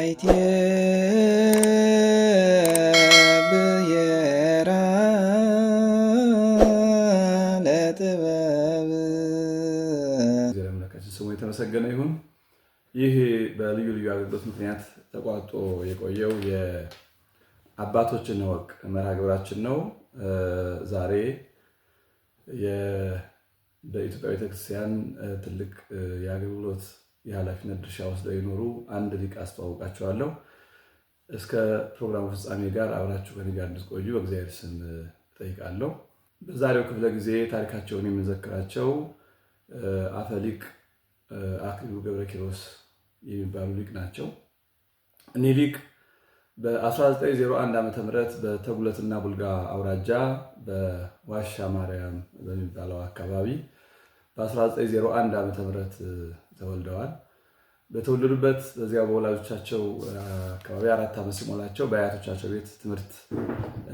አይቴ ብሔራ ለጥበብ ስሙ የተመሰገነ ይሁን። ይህ በልዩ ልዩ አገልግሎት ምክንያት ተቋርጦ የቆየው የአባቶችን ወግ መርሃ ግብራችን ነው። ዛሬ በኢትዮጵያ ቤተክርስቲያን ትልቅ የአገልግሎት የኃላፊነት ድርሻ ወስደው የኖሩ አንድ ሊቅ አስተዋውቃችኋለሁ። እስከ ፕሮግራሙ ፍጻሜ ጋር አብራችሁ ከእኔ ጋር እንድትቆዩ በእግዚአብሔር ስም ጠይቃለሁ። በዛሬው ክፍለ ጊዜ ታሪካቸውን የምንዘክራቸው አፈ ሊቅ አክሊሉ ገብረ ኪሮስ የሚባሉ ሊቅ ናቸው። እኒህ ሊቅ በ1901 ዓ.ም በተጉለትና ቡልጋ አውራጃ በዋሻ ማርያም በሚባለው አካባቢ በ1901 ዓ.ም ተወልደዋል። በተወለዱበት በዚያ በወላጆቻቸው አካባቢ 4 ዓመት ሲሞላቸው በአያቶቻቸው ቤት ትምህርት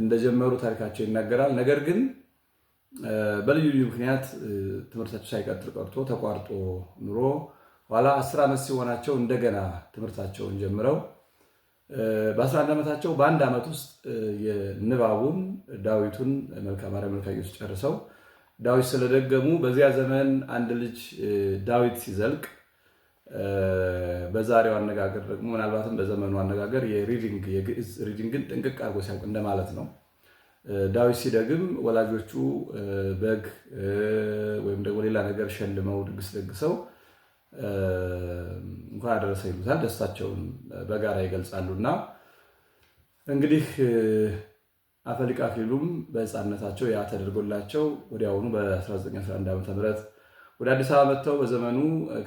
እንደጀመሩ ታሪካቸው ይናገራል። ነገር ግን በልዩ ልዩ ምክንያት ትምህርታቸው ሳይቀጥል ቀርቶ ተቋርጦ ኑሮ ኋላ 10 ዓመት ሲሆናቸው እንደገና ትምህርታቸውን ጀምረው በ11 ዓመታቸው በአንድ ዓመት ውስጥ የንባቡን ዳዊቱን መልክአ ማርያም መልክአ ኢየሱስ ጨርሰው ዳዊት ስለደገሙ በዚያ ዘመን አንድ ልጅ ዳዊት ሲዘልቅ በዛሬው አነጋገር ደግሞ ምናልባትም በዘመኑ አነጋገር የግዕዝ ሪዲንግን ጥንቅቅ አድርጎ ሲያውቅ እንደማለት ነው። ዳዊት ሲደግም ወላጆቹ በግ ወይም ደግሞ ሌላ ነገር ሸልመው ድግስ ደግሰው እንኳን አደረሰ ይሉታል። ደስታቸውን በጋራ ይገልጻሉና እንግዲህ አፈ ሊቅ አክሊሉም በሕፃንነታቸው ያ ተደርጎላቸው ወዲያውኑ በ1911 ዓ.ም ወደ አዲስ አበባ መጥተው በዘመኑ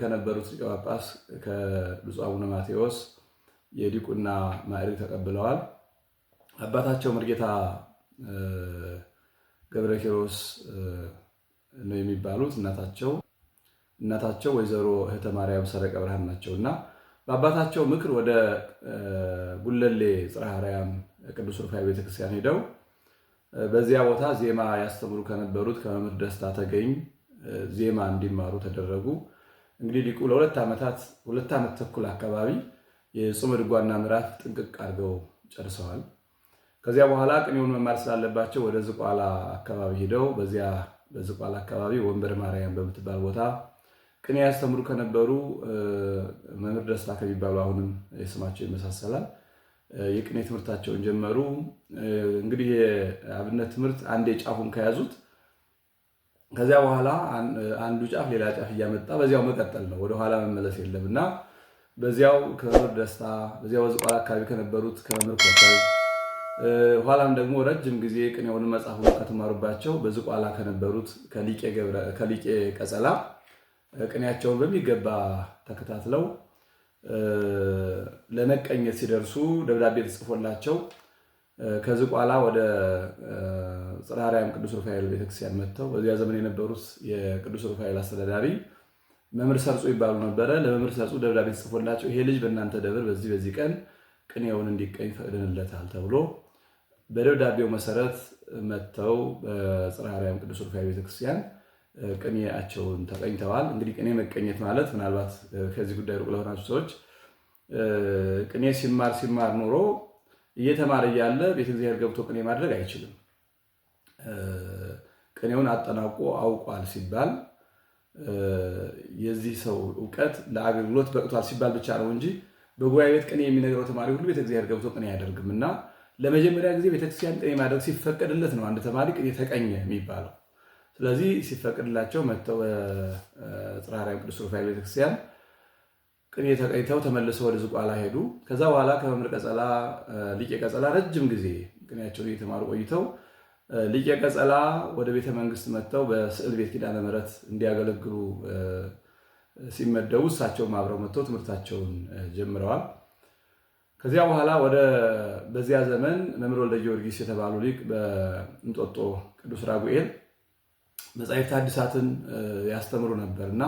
ከነበሩት ሊቀ ጳጳስ ከብፁዕ አቡነ ማቴዎስ የዲቁና ማዕረግ ተቀብለዋል። አባታቸው መርጌታ ገብረ ኪሮስ ነው የሚባሉት። እናታቸው ወይዘሮ እህተ ማርያም ሰረቀ ብርሃን ናቸውና በአባታቸው ምክር ወደ ጉለሌ ጽርሐ አርያም ቅዱስ ሩፋኤል ቤተክርስቲያን ሄደው በዚያ ቦታ ዜማ ያስተምሩ ከነበሩት ከመምህር ደስታ ተገኝ ዜማ እንዲማሩ ተደረጉ። እንግዲህ ሊቁ ለ2 ዓመት ተኩል አካባቢ የጾመ ድጓና ምዕራፍ ጥንቅቅ አድርገው ጨርሰዋል። ከዚያ በኋላ ቅኔውን መማር ስላለባቸው ወደ ዝቋላ አካባቢ ሄደው በዚያ በዝቋላ አካባቢ ወንበር ማርያም በምትባል ቦታ ቅኔ ያስተምሩ ከነበሩ መምህር ደስታ ከሚባሉ አሁንም የስማቸው ይመሳሰላል የቅኔ ትምህርታቸውን ጀመሩ። እንግዲህ የአብነት ትምህርት አንዴ ጫፉን ከያዙት ከዚያ በኋላ አንዱ ጫፍ ሌላ ጫፍ እያመጣ በዚያው መቀጠል ነው፣ ወደኋላ መመለስ የለም እና በዚያው ከመምህር ደስታ በዚያው ዝቋላ አካባቢ ከነበሩት ከመምህር ኮከብ ኋላም ደግሞ ረጅም ጊዜ ቅኔውን መጽሐፉን ከተማሩባቸው በዝቋላ ከነበሩት ከሊቄ ቀጸላ ቅኔያቸውን በሚገባ ተከታትለው ለመቀኘት ሲደርሱ ደብዳቤ ተጽፎላቸው ከዝቋላ ወደ ጽርሐ አርያም ቅዱስ ሩፋኤል ቤተክርስቲያን መጥተው በዚያ ዘመን የነበሩት የቅዱስ ሩፋኤል አስተዳዳሪ መምህር ሰርጹ ይባሉ ነበረ። ለመምህር ሰርጹ ደብዳቤ ተጽፎላቸው ይሄ ልጅ በእናንተ ደብር በዚህ ቀን ቅኔውን እንዲቀኝ ፈቅደንለታል ተብሎ በደብዳቤው መሰረት መጥተው በጽርሐ አርያም ቅዱስ ሩፋኤል ቤተክርስቲያን ቅኔያቸውን ተቀኝተዋል። እንግዲህ ቅኔ መቀኘት ማለት ምናልባት ከዚህ ጉዳይ ሩቅ ለሆናችሁ ሰዎች ቅኔ ሲማር ኖሮ እየተማረ እያለ ቤተ እግዚአብሔር ገብቶ ቅኔ ማድረግ አይችልም። ቅኔውን አጠናቆ አውቋል ሲባል የዚህ ሰው እውቀት ለአገልግሎት በቅቷል ሲባል ብቻ ነው እንጂ በጉባኤ ቤት ቅኔ የሚነግረው ተማሪ ሁሉ ቤተ እግዚአብሔር ገብቶ ቅኔ አያደርግም እና ለመጀመሪያ ጊዜ ቤተክርስቲያን ቅኔ ማድረግ ሲፈቀድለት ነው አንድ ተማሪ ቅኔ ተቀኘ የሚባለው። ስለዚህ ሲፈቅድላቸው መጥተው በጽርሐ አርያም ቅዱስ ሩፋኤል ቤተክርስቲያን ቅኔ ተቀኝተው ተመልሰው ወደ ዝቋላ ሄዱ። ከዛ በኋላ ከመምህር ቀጸላ ሊቄ ቀጸላ ረጅም ጊዜ ቅኔያቸውን እየተማሩ ቆይተው ሊቄ ቀጸላ ወደ ቤተ መንግስት መጥተው በስዕል ቤት ኪዳነ ምሕረት እንዲያገለግሉ ሲመደቡ እሳቸውም አብረው መጥተው ትምህርታቸውን ጀምረዋል። ከዚያ በኋላ በዚያ ዘመን መምህር ወልደ ጊዮርጊስ የተባሉ ሊቅ በእንጦጦ ቅዱስ ራጉኤል መጻሕፍተ ሐዲሳትን ያስተምሩ ነበር እና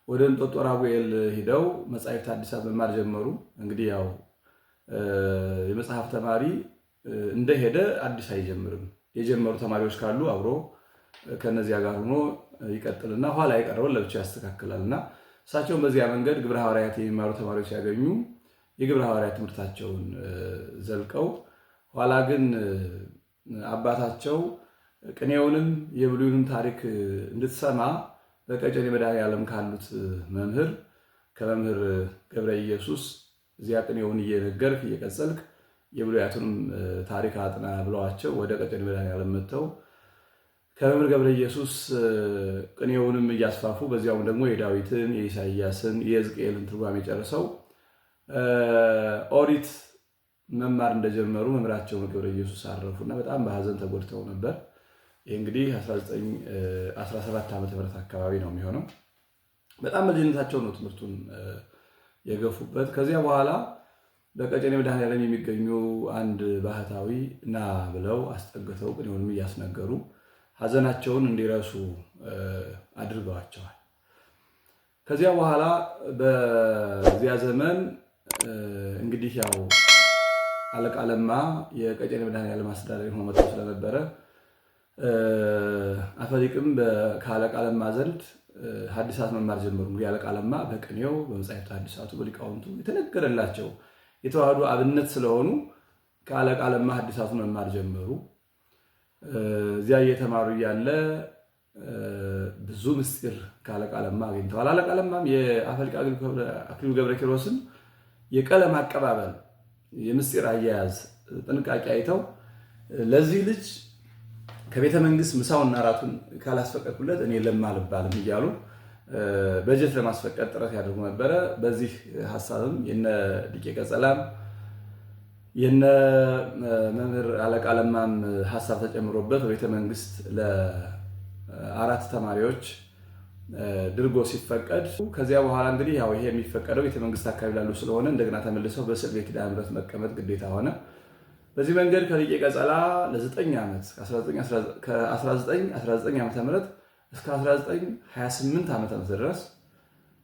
ወደ እንጦጦ ራጉኤል ሂደው መጻሕፍተ ሐዲሳት መማር ጀመሩ። እንግዲህ ያው የመጽሐፍ ተማሪ እንደሄደ አዲስ አይጀምርም። የጀመሩ ተማሪዎች ካሉ አብሮ ከነዚያ ጋር ሆኖ ይቀጥልና ኋላ የቀረውን ለብቻ ያስተካክላልና እሳቸውን በዚያ መንገድ ግብረ ሐዋርያት የሚማሩ ተማሪዎች ሲያገኙ የግብረ ሐዋርያት ትምህርታቸውን ዘልቀው ኋላ ግን አባታቸው ቅኔውንም የብሉይንም ታሪክ እንድትሰማ በቀጨኔ መድኃኔዓለም ካሉት ከመምህር ገብረ ኢየሱስ እዚያ ቅኔውን እየነገርክ እየቀጸልክ የብሉያቱንም ታሪክ አጥና ብለዋቸው ወደ ቀጨኔ መድኃኔዓለም መጥተው ከመምህር ገብረ ኢየሱስ ቅኔውንም እያስፋፉ በዚያውም ደግሞ የዳዊትን፣ የኢሳይያስን፣ የሕዝቅኤልን ትርጓሜ ጨርሰው ኦሪት መማር እንደጀመሩ መምህራቸው ገብረ ኢየሱስ አረፉና በጣም በሐዘን ተጎድተው ነበር። ይህ እንግዲህ 1917 ዓ.ም አካባቢ ነው የሚሆነው። በጣም በልጅነታቸው ነው ትምህርቱን የገፉበት። ከዚያ በኋላ በቀጨኔ መድኃኔዓለም የሚገኙ አንድ ባህታዊ ና ብለው አስጠግተው ቅኔውንም እያስነገሩ ሐዘናቸውን እንዲረሱ አድርገዋቸዋል። ከዚያ በኋላ በዚያ ዘመን እንግዲህ ያው አለቃ ለማ የቀጨኔ መድኃኔዓለም አስተዳዳሪ ሆኖ መጥተው ስለነበረ አፈሊቅም ከአለቃ ለማ ዘንድ ሐዲሳት መማር ጀመሩ። እንግዲህ አለቃ ለማ በቅኔው በመጻሕፍት ሐዲሳቱ በሊቃውንቱ የተነገረላቸው የተዋህዶ አብነት ስለሆኑ ከአለቃ ለማ ሐዲሳቱን መማር ጀመሩ። እዚያ እየተማሩ እያለ ብዙ ምስጢር ከአለቃ ለማ አግኝተዋል። አለቃ ለማም የአፈሊቅ አክሊሉ ገብረ ኪሮስን የቀለም አቀባበል፣ የምስጢር አያያዝ ጥንቃቄ አይተው ለዚህ ልጅ ከቤተ መንግስት ምሳውና እራቱን ካላስፈቀድኩለት እኔ ለማ አልባልም እያሉ በጀት ለማስፈቀድ ጥረት ያደርጉ ነበረ። በዚህ ሀሳብም የነ ሊቀ ቀጸላም የነ መምህር አለቃ ለማም ሀሳብ ተጨምሮበት በቤተ መንግስት ለአራት ተማሪዎች ድርጎ ሲፈቀድ ከዚያ በኋላ እንግዲህ ያው ይሄ የሚፈቀደው ቤተ መንግስት አካባቢ ላሉ ስለሆነ እንደገና ተመልሰው በስዕል ኪዳነ ምሕረት መቀመጥ ግዴታ ሆነ። በዚህ መንገድ ከሊቀ ቀጸላ ለ9 ዓመት ከ1919 ዓ.ም እስከ 1928 ዓ.ም ድረስ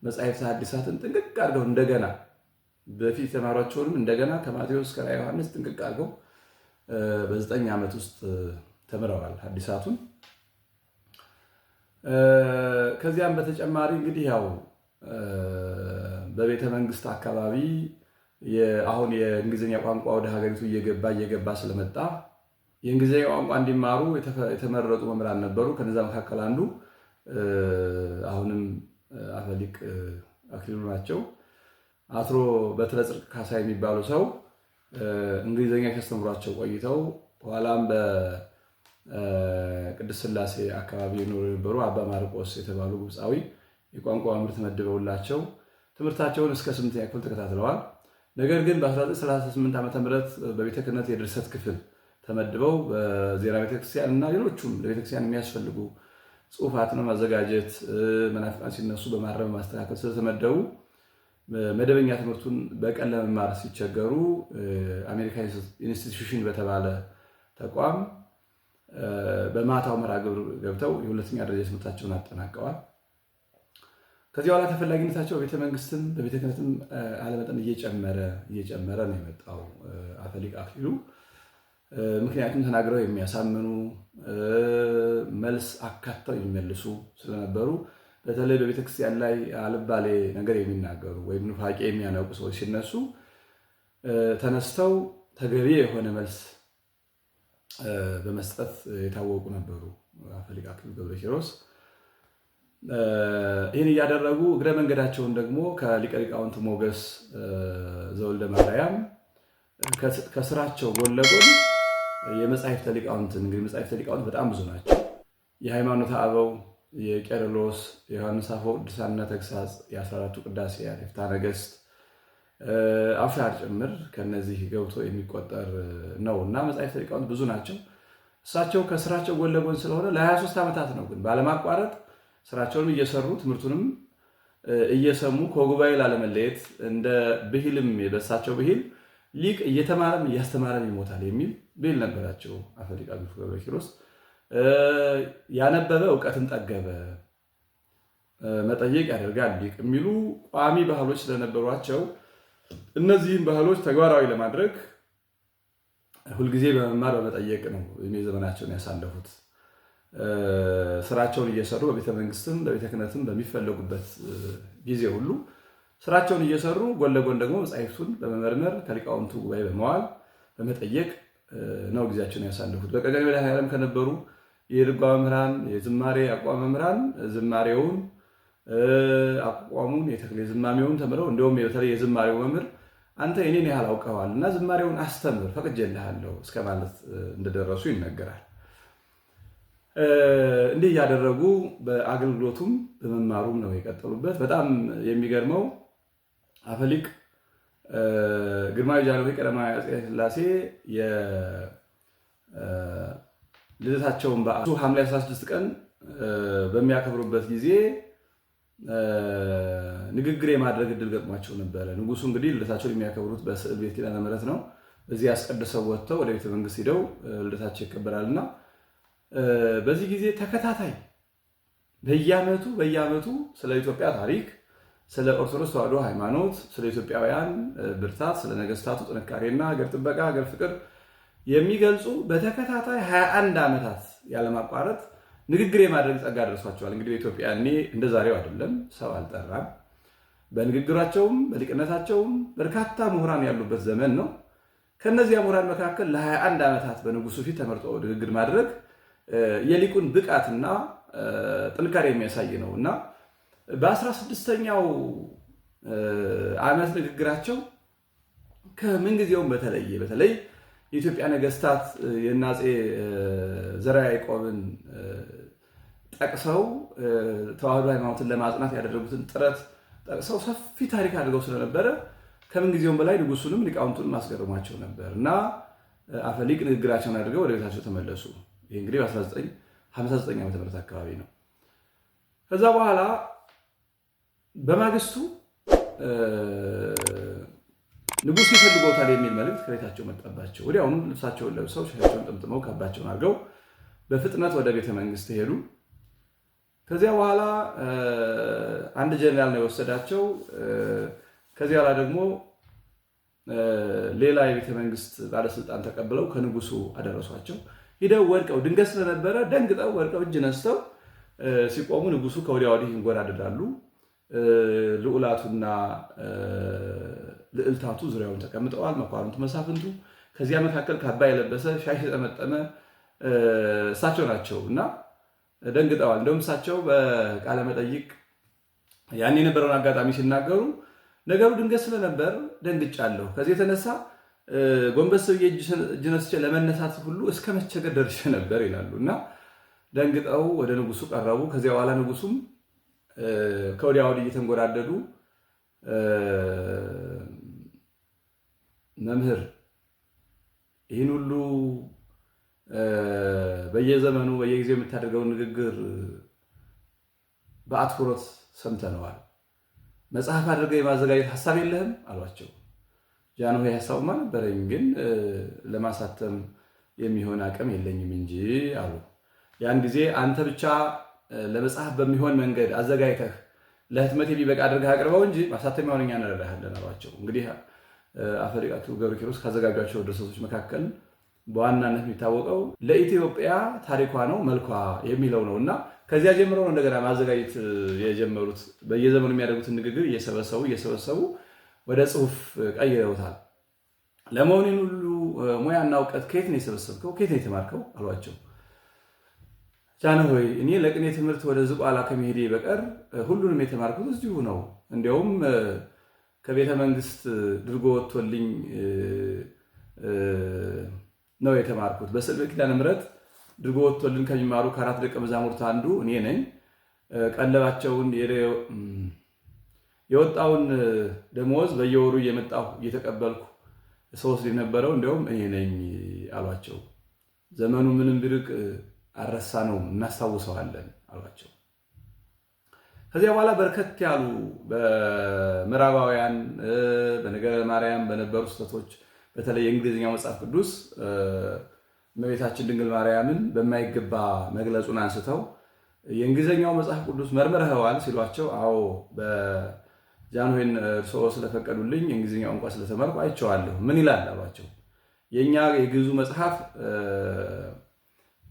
መጻሕፍተ ሐዲሳትን ጥንቅቅ አድርገው እንደገና በፊት የተማሯቸውንም እንደገና ከማቴዎስ እስከ ራዕየ ዮሐንስ ጥንቅቅ አድርገው በ9 ዓመት ውስጥ ተምረዋል ሐዲሳቱን። ከዚያም በተጨማሪ እንግዲህ ያው በቤተ መንግስት አካባቢ አሁን የእንግሊዝኛ ቋንቋ ወደ ሀገሪቱ እየገባ ስለመጣ የእንግሊዝኛ ቋንቋ እንዲማሩ የተመረጡ መምህራን ነበሩ። ከነዛ መካከል አንዱ አሁንም አፈሊቅ አክሊሉ ናቸው። አትሮ በትረ ጽድቅ ካሳ የሚባሉ ሰው እንግሊዝኛ ሲያስተምሯቸው ቆይተው ኋላም በቅድስት ሥላሴ አካባቢ የኖሩ የነበሩ አባ ማርቆስ የተባሉ ግብፃዊ የቋንቋ መምህር ተመድበውላቸው ትምህርታቸውን እስከ 8ኛ ክፍል ተከታትለዋል። ነገር ግን በ1938 ዓ.ም በቤተ ክህነት የድርሰት ክፍል ተመድበው በዜና ቤተክርስቲያን እና ሌሎቹም ለቤተክርስቲያን የሚያስፈልጉ ጽሑፋትን ማዘጋጀት፣ መናፍቃን ሲነሱ በማረም ማስተካከል ስለተመደቡ መደበኛ ትምህርቱን በቀን ለመማር ሲቸገሩ አሜሪካን ኢንስቲትዩሽን በተባለ ተቋም በማታው መርሃ ግብር ገብተው የሁለተኛ ደረጃ ትምህርታቸውን አጠናቀዋል። ከዚህ በኋላ ተፈላጊነታቸው በቤተ መንግስትም በቤተ ክህነትም አለመጠን እየጨመረ ነው የመጣው አፈሊቅ አክሊሉ። ምክንያቱም ተናግረው የሚያሳምኑ መልስ አካተው የሚመልሱ ስለነበሩ በተለይ በቤተክርስቲያን ላይ አልባሌ ነገር የሚናገሩ ወይም ኑፋቄ የሚያነቁ ሰዎች ሲነሱ ተነስተው ተገቢ የሆነ መልስ በመስጠት የታወቁ ነበሩ አፈሊቅ አክሊሉ ገብረ ኪሮስ። ይህን እያደረጉ እግረ መንገዳቸውን ደግሞ ከሊቀ ሊቃውንት ሞገስ ዘወልደ ማርያም ከስራቸው ጎን ለጎን የመጻሕፍተ ሊቃውንትን እንግዲህ መጻሕፍተ ሊቃውንት በጣም ብዙ ናቸው። የሃይማኖተ አበው፣ የቄርሎስ፣ የዮሐንስ አፈወርቅ ድርሳነ ተግሳጽ፣ የ14ቱ ቅዳሴያት፣ የፍትሐ ነገሥት፣ አብሻር ጭምር ከነዚህ ገብቶ የሚቆጠር ነው እና መጻሕፍተ ሊቃውንት ብዙ ናቸው። እሳቸው ከስራቸው ጎን ለጎን ስለሆነ ለ23 ዓመታት ነው ግን ባለማቋረጥ ስራቸውንም እየሰሩ ትምህርቱንም እየሰሙ ከጉባኤ ላለመለየት እንደ ብሂልም በሳቸው ብሂል ሊቅ እየተማረም እያስተማረም ይሞታል የሚል ብሂል ነበራቸው አፈሊቅ አክሊሉ ገብረ ኪሮስ። ያነበበ እውቀትን ጠገበ፣ መጠየቅ ያደርጋል ሊቅ የሚሉ ቋሚ ባህሎች ስለነበሯቸው እነዚህን ባህሎች ተግባራዊ ለማድረግ ሁልጊዜ በመማር በመጠየቅ ነው ዘመናቸውን ያሳለፉት። ስራቸውን እየሰሩ በቤተ መንግስትም በቤተ ክህነትም በሚፈለጉበት ጊዜ ሁሉ ስራቸውን እየሰሩ ጎን ለጎን ደግሞ መጻሕፍቱን በመመርመር ከሊቃውንቱ ጉባኤ በመዋል በመጠየቅ ነው ጊዜያቸውን ያሳልፉት። በቀጨኔ መድኃኔዓለም ከነበሩ የድጓ መምህራን፣ የዝማሬ አቋም መምህራን ዝማሬውን አቋሙን የተክሌ ዝማሜውን ተምረው እንደውም በተለይ የዝማሬው መምህር አንተ እኔን ያህል አውቀዋል እና ዝማሬውን አስተምር ፈቅጄልሃለሁ እስከ ማለት እንደደረሱ ይነገራል። እንዲህ እያደረጉ በአገልግሎቱም በመማሩም ነው የቀጠሉበት። በጣም የሚገርመው አፈሊቅ ግርማዊ ጃንሆይ ቀዳማዊ አፄ ኃይለ ሥላሴ የልደታቸውን በዓል ሐምሌ 16 ቀን በሚያከብሩበት ጊዜ ንግግር የማድረግ እድል ገጥሟቸው ነበረ። ንጉሱ እንግዲህ ልደታቸውን የሚያከብሩት በስዕል ቤት ኪዳነ ምሕረት ነው። እዚህ አስቀድሰው ወጥተው ወደ ቤተ መንግስት ሄደው ልደታቸው ይከበራልና በዚህ ጊዜ ተከታታይ በየዓመቱ ስለ ኢትዮጵያ ታሪክ፣ ስለ ኦርቶዶክስ ተዋሕዶ ሃይማኖት፣ ስለ ኢትዮጵያውያን ብርታት፣ ስለ ነገስታቱ ጥንካሬና ሀገር ጥበቃ፣ ሀገር ፍቅር የሚገልጹ በተከታታይ 21 ዓመታት ያለማቋረጥ ንግግር የማድረግ ጸጋ ደርሷቸዋል። እንግዲህ በኢትዮጵያ እኔ እንደ ዛሬው አይደለም፣ ሰው አልጠራም። በንግግራቸውም በሊቅነታቸውም በርካታ ምሁራን ያሉበት ዘመን ነው። ከነዚያ ምሁራን መካከል ለ21 ዓመታት በንጉሱ ፊት ተመርጦ ንግግር ማድረግ የሊቁን ብቃትና ጥንካሬ የሚያሳይ ነው እና በ16ኛው ዓመት ንግግራቸው ከምንጊዜውም በተለይ የኢትዮጵያ ነገስታት የአፄ ዘርዓ ያዕቆብን ጠቅሰው ተዋሕዶ ሃይማኖትን ለማጽናት ያደረጉትን ጥረት ጠቅሰው ሰፊ ታሪክ አድርገው ስለነበረ ከምንጊዜውም በላይ ንጉሱንም ሊቃውንቱንም አስገርሟቸው ነበር እና አፈሊቅ ንግግራቸውን አድርገው ወደ ቤታቸው ተመለሱ። ይህ እንግዲህ በ1959 ዓ.ም አካባቢ ነው። ከዛ በኋላ በማግስቱ ንጉሱ ይፈልጎታል የሚል መልእክት ከቤታቸው መጣባቸው። ወዲያውኑ ልብሳቸውን ለብሰው ሻሻቸውን ጠምጥመው ካባቸውን አድርገው በፍጥነት ወደ ቤተ መንግስት ሄዱ። ከዚያ በኋላ አንድ ጀነራል ነው የወሰዳቸው። ከዚያ በኋላ ደግሞ ሌላ የቤተ መንግስት ባለስልጣን ተቀብለው ከንጉሱ አደረሷቸው። ሂደው ወድቀው ድንገት ስለነበረ ደንግጠው ወድቀው እጅ ነስተው ሲቆሙ ንጉሱ ከወዲያ ወዲህ ይንጎራደዳሉ። ልዑላቱና ልዕልታቱ ዙሪያውን ተቀምጠዋል፣ መኳንንቱ፣ መሳፍንቱ። ከዚያ መካከል ካባ የለበሰ ሻሽ የጠመጠመ እሳቸው ናቸው እና ደንግጠዋል። እንደውም እሳቸው በቃለ መጠይቅ ያን የነበረውን አጋጣሚ ሲናገሩ ነገሩ ድንገት ስለነበር ደንግጫለሁ፣ ከዚህ የተነሳ ጎንበስ ብዬ እጅ ነስቼ ለመነሳት ሁሉ እስከ መቸገር ደርሼ ነበር ይላሉ እና ደንግጠው ወደ ንጉሱ ቀረቡ። ከዚያ በኋላ ንጉሱም ከወዲያ ወዲህ እየተንጎራደዱ መምህር ይህን ሁሉ በየዘመኑ በየጊዜው የምታደርገውን ንግግር በአትኩሮት ሰምተነዋል። መጽሐፍ አድርገህ የማዘጋጀት ሀሳብ የለህም አሏቸው። ጃንሆይ ሀሳቡማ ነበረኝ፣ ግን ለማሳተም የሚሆን አቅም የለኝም እንጂ አሉ። ያን ጊዜ አንተ ብቻ ለመጽሐፍ በሚሆን መንገድ አዘጋጅተህ ለህትመት የሚበቃ አድርገህ አቅርበው እንጂ ማሳተሚያውን እኛ እንረዳሃለን አሏቸው። እንግዲህ አፈሊቅ ገብረ ኪሮስ ካዘጋጇቸው ድርሰቶች መካከል በዋናነት የሚታወቀው ለኢትዮጵያ ታሪኳ ነው መልኳ የሚለው ነው እና ከዚያ ጀምረው ነው እንደገና ማዘጋጀት የጀመሩት። በየዘመኑ የሚያደርጉትን ንግግር እየሰበሰቡ ወደ ጽሁፍ ቀይረውታል። ለመሆኑ ሁሉ ሙያና እውቀት ከየት ነው የሰበሰብከው? ከየት ነው የተማርከው? አሏቸው። ጃንሆይ እኔ ለቅኔ ትምህርት ወደ ዝቋላ ከመሄዴ በቀር ሁሉንም የተማርኩት እዚሁ ነው። እንዲያውም ከቤተ መንግስት ድርጎ ወጥቶልኝ ነው የተማርኩት። በስዕል ኪዳነ ምሕረት ድርጎ ወጥቶልን ከሚማሩ ከ4 ደቀ መዛሙርት አንዱ እኔ ነኝ። ቀለባቸውን የወጣውን ደሞዝ በየወሩ እየመጣሁ እየተቀበልኩ ሰውስድ የነበረው እንዲያውም እኔ ነኝ አሏቸው። ዘመኑ ምንም ቢርቅ አረሳ ነው እናስታውሰዋለን አሏቸው። ከዚያ በኋላ በርከት ያሉ በምዕራባውያን በነገረ ማርያም በነበሩ ስህተቶች በተለይ የእንግሊዝኛው መጽሐፍ ቅዱስ እመቤታችን ድንግል ማርያምን በማይገባ መግለጹን አንስተው የእንግሊዝኛው መጽሐፍ ቅዱስ መርምረኸዋል ሲሏቸው፣ አዎ በጃንሆይን እርስዎ ስለፈቀዱልኝ የእንግሊዝኛው እንኳ ስለተመርኩ አይቼዋለሁ። ምን ይላል አሏቸው። የእኛ የግዕዙ መጽሐፍ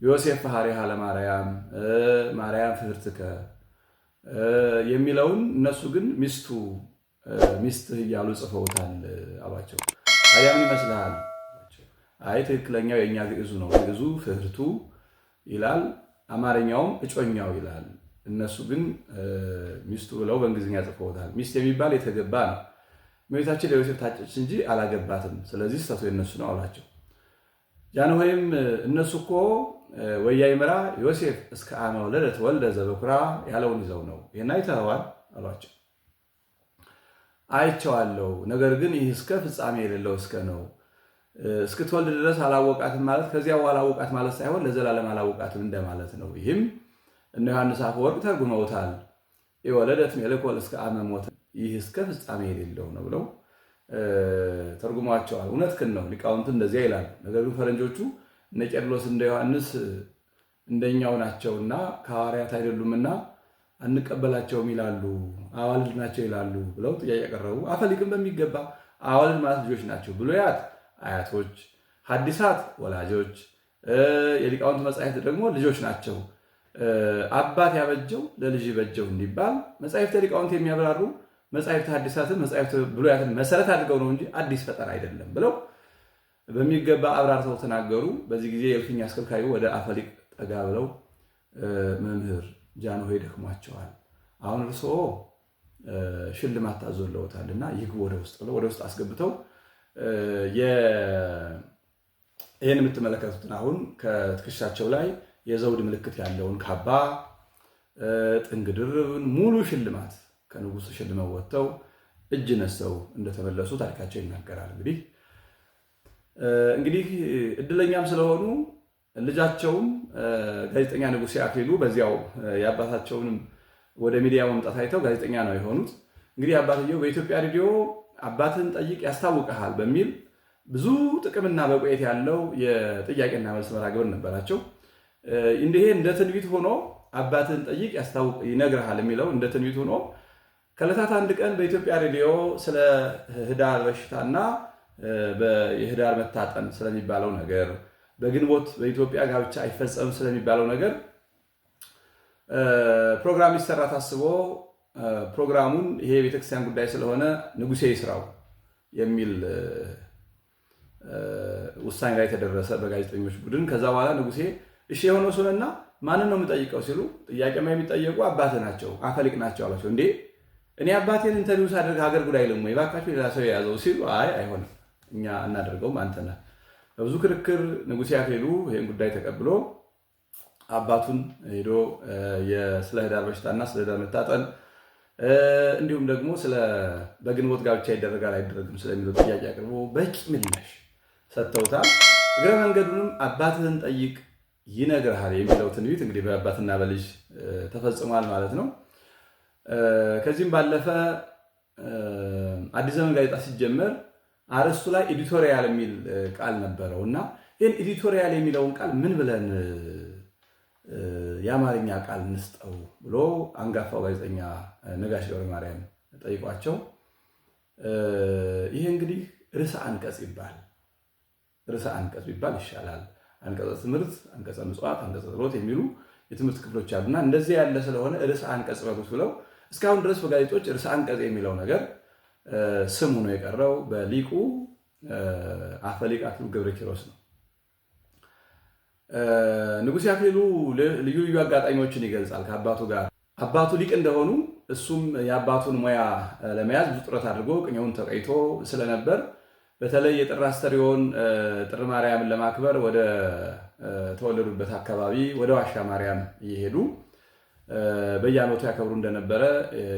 ዮሴፍ ሐሪሃ ለማርያም ማርያም ፍህርትከ የሚለውን እነሱ ግን ሚስቱ ሚስትህ እያሉ ጽፈውታል አሏቸው። ታዲያ ምን ይመስልሃል? አይ ትክክለኛው የእኛ ግዕዙ ነው። ግዕዙ ፍህርቱ ይላል፣ አማርኛውም እጮኛው ይላል። እነሱ ግን ሚስቱ ብለው በእንግሊዝኛ ጽፈውታል። ሚስት የሚባል የተገባ ነው። እመቤታችን ለዮሴፍ ታጨች እንጂ አላገባትም። ስለዚህ ስህተቱ የነሱ ነው አሏቸው። ጃንሆይም እነሱ እኮ ወያይምራ ዮሴፍ እስከ አመ ወለደት ወልደ ዘበኩራ ያለውን ይዘው ነው። ይህን አይተኸዋል አሏቸው። አይቼዋለሁ፣ ነገር ግን ይህ እስከ ፍጻሜ የሌለው እስከ ነው። እስክትወልድ ድረስ አላወቃትም ማለት ከዚያ አላወቃት ማለት ሳይሆን ለዘላለም አላወቃትም እንደማለት ነው። ይህም እነ ዮሐንስ አፈወርቅ ተርጉመውታል። የወለደት ሜልኮል እስከ አመ ሞት፣ ይህ እስከ ፍጻሜ የሌለው ነው ብለው ተርጉሟቸዋል። እውነትህን ነው፣ ሊቃውንቱ እንደዚያ ይላሉ። ነገር ግን ፈረንጆቹ እነ ቄርሎስ እንደ ዮሐንስ እንደኛው ናቸውና ከሐዋርያት አይደሉምና አንቀበላቸውም ይላሉ፣ አዋልድ ናቸው ይላሉ ብለው ጥያቄ ያቀረቡ። አፈሊቅም በሚገባ አዋልድ ማለት ልጆች ናቸው፣ ብሉያት አያቶች፣ ሐዲሳት ወላጆች፣ የሊቃውንት መጻሕፍት ደግሞ ልጆች ናቸው። አባት ያበጀው ለልጅ በጀው እንዲባል መጻሕፍተ ሊቃውንት የሚያብራሩ መጻሕፍተ ሐዲሳትን መጻሕፍተ ብሉያትን መሰረት አድርገው ነው እንጂ አዲስ ፈጠራ አይደለም ብለው በሚገባ አብራርተው ተናገሩ። በዚህ ጊዜ የእልፍኝ አስከልካዩ ወደ አፈሊቅ ጠጋ ብለው መምህር ጃንሆይ ደክሟቸዋል፣ አሁን እርስዎ ሽልማት ታዞለውታልና ይግቡ ወደ ውስጥ ብለው ወደ ውስጥ አስገብተው ይህን የምትመለከቱትን አሁን ከትከሻቸው ላይ የዘውድ ምልክት ያለውን ካባ፣ ጥንግ ድርብን ሙሉ ሽልማት ከንጉሱ ሽልመው ወጥተው እጅ ነስተው እንደተመለሱ ታሪካቸው ይናገራል። እንግዲህ እድለኛም ስለሆኑ ልጃቸውም ጋዜጠኛ ንጉሴ አክሊሉ በዚያው የአባታቸውንም ወደ ሚዲያ መምጣት አይተው ጋዜጠኛ ነው የሆኑት። እንግዲህ አባትየው በኢትዮጵያ ሬዲዮ አባትን ጠይቅ ያስታውቀሃል በሚል ብዙ ጥቅምና በቆየት ያለው የጥያቄና መልስ መርሃ ግብር ነበራቸው። እንዲህ እንደ ትንቢት ሆኖ አባትን ጠይቅ ያስታውቅ ይነግርሃል የሚለው እንደ ትንቢት ሆኖ ከዕለታት አንድ ቀን በኢትዮጵያ ሬዲዮ ስለ ህዳር በሽታና የህዳር መታጠን ስለሚባለው ነገር፣ በግንቦት በኢትዮጵያ ጋብቻ አይፈጸምም ስለሚባለው ነገር ፕሮግራም ሊሰራ ታስቦ ፕሮግራሙን ይሄ የቤተክርስቲያን ጉዳይ ስለሆነ ንጉሴ ይስራው የሚል ውሳኔ ላይ ተደረሰ በጋዜጠኞች ቡድን። ከዛ በኋላ ንጉሴ እሺ የሆነው ስለና ማንን ነው የምጠይቀው ሲሉ ጥያቄማ የሚጠየቁ አባት ናቸው አፈሊቅ ናቸው አላቸው። እንዴ እኔ አባቴን ኢንተርቪው ሳደርግ ሀገር ጉዳይ ልሞ የባካቸው ሌላ ሰው የያዘው ሲሉ አይ አይሆንም እኛ እናደርገውም አንተ ነህ። በብዙ ክርክር ንጉሴ አክሊሉ ይህን ጉዳይ ተቀብሎ አባቱን ሄዶ ስለ ህዳር በሽታና ስለ ህዳር መታጠን እንዲሁም ደግሞ በግንቦት ጋብቻ ይደረጋል አይደረግም ስለሚለው ጥያቄ አቅርቦ በቂ ምላሽ ሰጥተውታል። እግረ መንገዱንም አባትህን ጠይቅ ይነግርሃል የሚለው ትንቢት እንግዲህ በአባትና በልጅ ተፈጽሟል ማለት ነው። ከዚህም ባለፈ አዲስ ዘመን ጋዜጣ ሲጀመር አርዕስቱ ላይ ኤዲቶሪያል የሚል ቃል ነበረው እና ይህን ኤዲቶሪያል የሚለውን ቃል ምን ብለን የአማርኛ ቃል እንስጠው ብሎ አንጋፋው ጋዜጠኛ ነጋሽ ገብረ ማርያም ጠይቋቸው፣ ይሄ እንግዲህ ርዕሰ አንቀጽ ይባል ርዕሰ አንቀጽ ቢባል ይሻላል፣ አንቀጸ ትምህርት፣ አንቀጸ ምጽዋት፣ አንቀጸ ጸሎት የሚሉ የትምህርት ክፍሎች አሉና እንደዚህ ያለ ስለሆነ ርዕሰ አንቀጽ በሉት ብለው እስካሁን ድረስ በጋዜጦች ርዕሰ አንቀጽ የሚለው ነገር ስም ሆኖ የቀረው በሊቁ አፈሊቅ አክሊሉ ገብረ ኪሮስ ነው። ንጉሴ አክሊሉ ልዩ ልዩ አጋጣሚዎችን ይገልጻል ከአባቱ ጋር። አባቱ ሊቅ እንደሆኑ እሱም የአባቱን ሙያ ለመያዝ ብዙ ጥረት አድርጎ ቅኔውን ተቀይቶ ስለነበር በተለይ የጥር አስተርዮን ጥር ማርያምን ለማክበር ወደ ተወለዱበት አካባቢ ወደ ዋሻ ማርያም እየሄዱ በየዓመቱ ያከብሩ እንደነበረ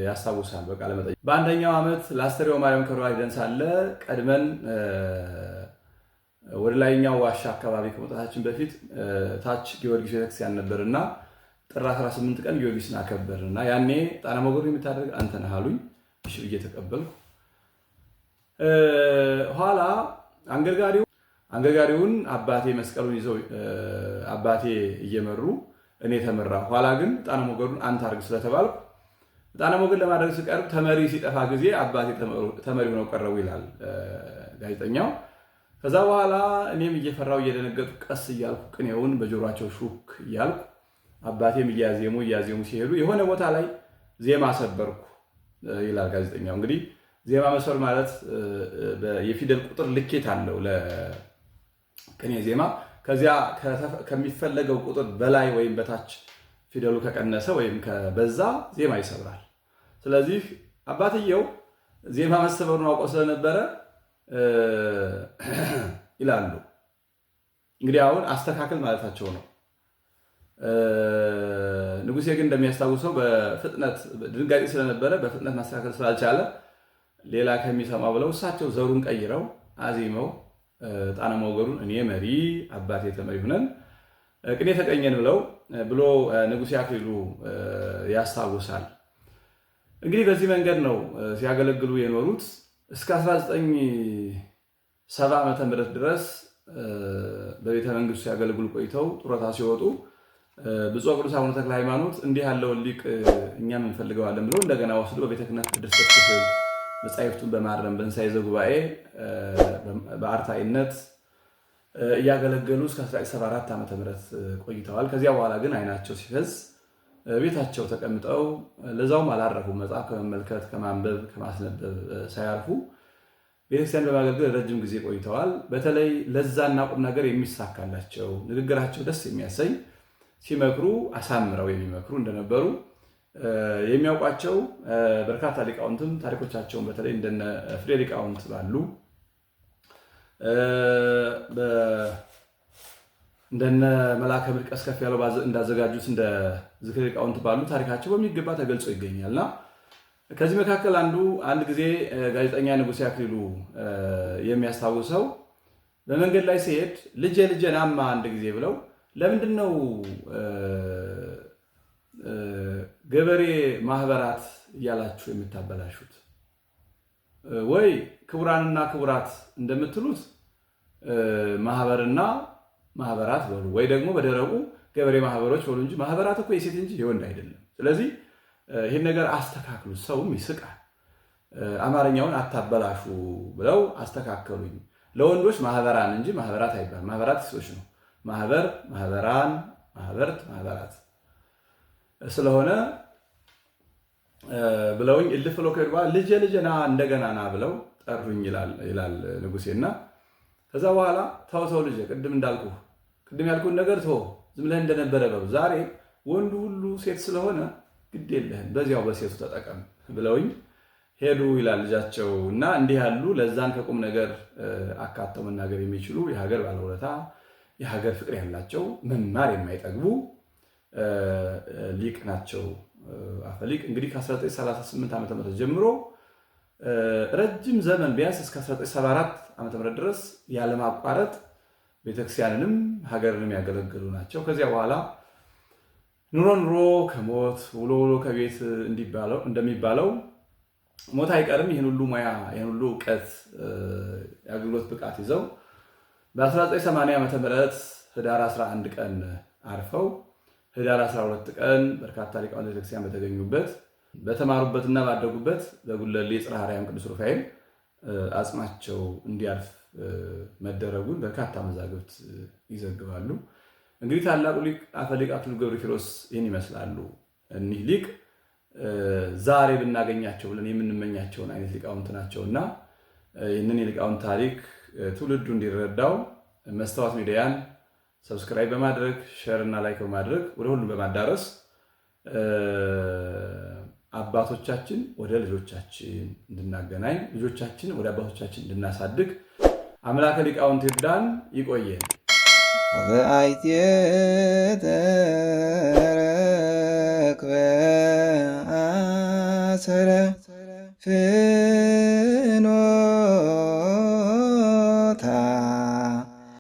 ያስታውሳል በቃለ መጠይቅ። በአንደኛው ዓመት ለአስተርዮ ማርያም ክብረ ሄደን ሳለ ቀድመን ወደ ላይኛው ዋሻ አካባቢ ከመውጣታችን በፊት ታች ጊዮርጊስ ቤተክርስቲያን ነበርና ጥር 18 ቀን ጊዮርጊስን አከበርና ያኔ ጣና ሞገዱ የምታደርግ አንተ ነህ አሉኝ። እሺ ብዬ ተቀበልኩ። ኋላ አንገርጋሪውን አባቴ መስቀሉን ይዘው አባቴ እየመሩ እኔ ተመራ። ኋላ ግን ጣና ሞገዱን አንተ አድርግ ስለተባልኩ ጣና ሞገድ ለማድረግ ስቀርብ ተመሪ ሲጠፋ ጊዜ አባቴ ተመሪ ሆነው ቀረቡ ይላል ጋዜጠኛው። ከዛ በኋላ እኔም እየፈራው እየደነገጥኩ ቀስ እያልኩ ቅኔውን በጆሯቸው ሹክ እያልኩ አባቴም እያዜሙ ሲሄዱ የሆነ ቦታ ላይ ዜማ ሰበርኩ ይላል ጋዜጠኛው። እንግዲህ ዜማ መስፈር ማለት የፊደል ቁጥር ልኬት አለው ለቅኔ ዜማ። ከዚያ ከሚፈለገው ቁጥር በላይ ወይም በታች ፊደሉ ከቀነሰ ወይም ከበዛ ዜማ ይሰብራል። ስለዚህ አባትየው ዜማ መሰበሩን አውቀው ስለነበረ ይላሉ። እንግዲህ አሁን አስተካክል ማለታቸው ነው። ንጉሴ ግን እንደሚያስታውሰው በፍጥነት ድንጋጤ ስለነበረ በፍጥነት ማስተካከል ስላልቻለ ሌላ ከሚሰማ ብለው እሳቸው ዘሩን ቀይረው አዚመው ጣነ ሞገሩን እኔ መሪ አባቴ ተመሪ ሁነን ቅኔ ተቀኘን ብሎ ንጉሴ አክሊሉ ያስታውሳል። እንግዲህ በዚህ መንገድ ነው ሲያገለግሉ የኖሩት እስከ 1970 ዓመተ ምህረት ድረስ በቤተ መንግስቱ ሲያገለግሉ ቆይተው ጡረታ ሲወጡ ብፁዕ ቅዱስ አቡነ ተክለ ሃይማኖት እንዲህ ያለውን ሊቅ እኛም እንፈልገዋለን ብለው እንደገና ወስዶ በቤተ ክህነት ድርሰት ክፍል መጻሕፍቱን በማረም በእንሳኤ ዘጉባኤ በአርታኢነት እያገለገሉ እስከ 1974 ዓመተ ምህረት ቆይተዋል። ከዚያ በኋላ ግን አይናቸው ሲፈዝ ቤታቸው ተቀምጠው ለዛውም አላረፉም። መጽሐፍ ከመመልከት ከማንበብ ከማስነበብ ሳያርፉ ቤተክርስቲያን በማገልገል ረጅም ጊዜ ቆይተዋል። በተለይ ለዛና ቁም ነገር የሚሳካላቸው ንግግራቸው ደስ የሚያሰኝ ሲመክሩ አሳምረው የሚመክሩ እንደነበሩ የሚያውቋቸው በርካታ ሊቃውንትም ታሪኮቻቸውን በተለይ እንደነ ፍሬ ሊቃውንት ባሉ እንደነ መልአከ ምድር ቀስከፍ ያለው እንዳዘጋጁት እንደ ዝክረ ሊቃውንት ባሉ ታሪካቸው በሚገባ ተገልጾ ይገኛልና ከዚህ መካከል አንድ ጊዜ ጋዜጠኛ ንጉሴ አክሊሉ የሚያስታውሰው በመንገድ ላይ ሲሄድ ልጄ ናማ አንድ ጊዜ ብለው ለምንድነው ገበሬ ማህበራት እያላችሁ የምታበላሹት? ወይ ክቡራንና ክቡራት እንደምትሉት ማህበርና ማህበራት በሉ፣ ወይ ደግሞ በደረቁ ገበሬ ማህበሮች በሉ እንጂ ማህበራት እኮ የሴት እንጂ የወንድ አይደለም። ስለዚህ ይህን ነገር አስተካክሉ፣ ሰውም ይስቃል፣ አማርኛውን አታበላሹ ብለው አስተካከሉኝ። ለወንዶች ማህበራን እንጂ ማህበራት አይባልም። ማህበራት ሴቶች ነው። ማህበር፣ ማህበራን፣ ማህበርት፣ ማህበራት ስለሆነ ብለውኝ እልፍ ብለው ከሄዱ በኋላ ልጄ ና እንደገና ና ብለው ጠሩኝ ይላል ንጉሴና ከዛ በኋላ ተው ልጄ ቅድም ያልኩህን ነገር ተው፣ ዝም ብለህ እንደነበረ በሉ። ዛሬ ወንዱ ሁሉ ሴት ስለሆነ ግድ የለህም፣ በዚያው በሴቱ ተጠቀም ብለውኝ ሄዱ ይላል ልጃቸው። እና እንዲህ ያሉ ለዛን ከቁም ነገር አካተው መናገር የሚችሉ የሀገር ባለውለታ የሀገር ፍቅር ያላቸው መማር የማይጠግቡ ሊቅ ናቸው። አፈሊቅ እንግዲህ ከ1938 ዓ.ም ጀምሮ ረጅም ዘመን ቢያንስ እስከ 1974 ዓ.ም ድረስ ያለማቋረጥ ቤተክርስቲያንንም ሀገርንም ያገለገሉ ናቸው። ከዚያ በኋላ ኑሮ ከሞት ውሎ ከቤት እንደሚባለው ሞት አይቀርም። ይህን ሁሉ ሙያ ይህን ሁሉ እውቀት የአገልግሎት ብቃት ይዘው በ1980 ዓ.ም ህዳር 11 ቀን አርፈው ህዳር 12 ቀን በርካታ ሊቃውንተ ቤተክርስቲያን በተገኙበት በተማሩበትና ባደጉበት በጉለሌ ጽርሐ አርያም ቅዱስ ሩፋኤል አጽማቸው እንዲያርፍ መደረጉን በርካታ መዛግብት ይዘግባሉ። እንግዲህ ታላቁ ሊቅ አፈሊቅ አክሊሉ ገብረ ኪሮስ ይህን ይመስላሉ። እኒህ ሊቅ ዛሬ ብናገኛቸው ብለን የምንመኛቸውን አይነት ሊቃውንት ናቸውና ይህንን የሊቃውንት ታሪክ ትውልዱ እንዲረዳው መስታወት ሚዲያን ሰብስክራይብ በማድረግ ሼር እና ላይክ በማድረግ ወደ ሁሉም በማዳረስ አባቶቻችን ወደ ልጆቻችን እንድናገናኝ ልጆቻችን ወደ አባቶቻችን እንድናሳድግ አምላከ ሊቃውንት ይርዳን። ይቆየን። ወበአይቴ ተረክበ አሰረ